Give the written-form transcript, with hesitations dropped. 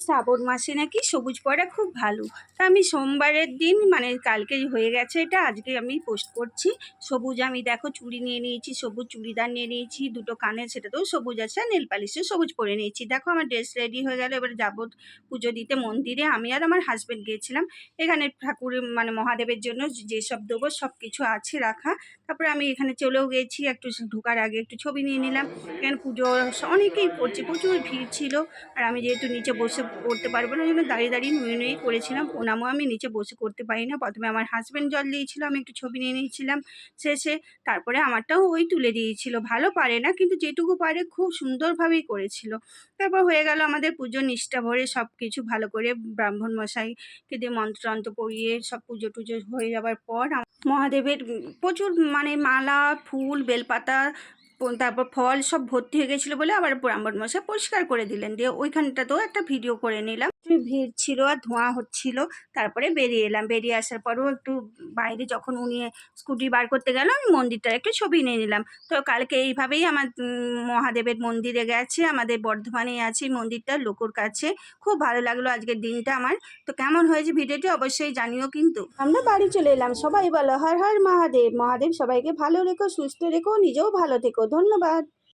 শ্রাবণ মাসে নাকি সবুজ পড়া খুব ভালো। তা আমি সোমবারের দিন মানে কালকে হয়ে গেছে, এটা আজকে আমি পোস্ট করছি। সবুজ আমি দেখো চুড়ি নিয়ে নিয়েছি, সবুজ চুড়িদার নিয়ে নিয়েছি, দুটো কানের সেটাতেও সবুজ আছে, আর নেল পালিশও সবুজ পরে নিয়েছি। দেখো আমার ড্রেস রেডি হয়ে গেল, এবার যাবো পুজো দিতে মন্দিরে। আমি আর আমার হাজব্যান্ড গিয়েছিলাম। এখানে ঠাকুর মানে মহাদেবের জন্য যেসব দেবো সব কিছু আছে রাখা। তারপরে আমি এখানে চলেও গেছি, একটু ঢোকার আগে একটু ছবি নিয়ে নিলাম। এখানে পুজো অনেকেই করছে, প্রচুর ভিড় ছিল। আর আমি যেহেতু নিচে বসে করতে পারবো না, ওই জন্য দাঁড়িয়ে দাঁড়িয়ে নুয়ে নুয়েই করেছিলাম। প্রণামও আমি নিচে বসে করতে পারি না। প্রথমে আমার হাজব্যান্ড জল দিয়েছিল, আমি একটু ছবি নিয়ে নিয়েছিলাম শেষে। তারপরে আমারটাও ওই তুলে দিয়েছিল। ভালো পারে না, কিন্তু যেটুকু পারে খুব সুন্দরভাবেই করেছিল। তারপর হয়ে গেল আমাদের পুজো নিষ্ঠা ভরে সব কিছু ভালো করে ব্রাহ্মণ মশাইকে দিয়ে মন্ত্র টন্ত্র পড়িয়ে সব পুজো টুজো হয়ে যাওয়ার পর মহাদেবের প্রচুর মানে মালা, ফুল, বেলপাতা, তারপর ফল সব ভর্তি হয়ে গেছিলো বলে আবার ব্রাহ্মণ মশাই পরিষ্কার করে দিলেন। দিয়ে ওইখানটাতেও একটা ভিডিও করে নিলাম। ভিড় ছিল আর ধোঁয়া হচ্ছিল। তারপরে বেরিয়ে এলাম। বেরিয়ে আসার পরেও একটু বাইরে যখন উনি স্কুটি বার করতে গেল, আমি মন্দিরটার একটু ছবি নিয়ে নিলাম। তো কালকে এইভাবেই আমার মহাদেবের মন্দিরে গেছে, আমাদের বর্ধমানে আছে মন্দিরটা, লোকর কাছে। খুব ভালো লাগলো আজকের দিনটা আমার। তো কেমন হয়েছে ভিডিওটি অবশ্যই জানিও। কিন্তু আমরা বাড়ি চলে এলাম। সবাই বলো হর হর মহাদেব। মহাদেব সবাইকে ভালো রেখো, সুস্থ রেখো, নিজেও ভালো থেকো। ধন্যবাদ।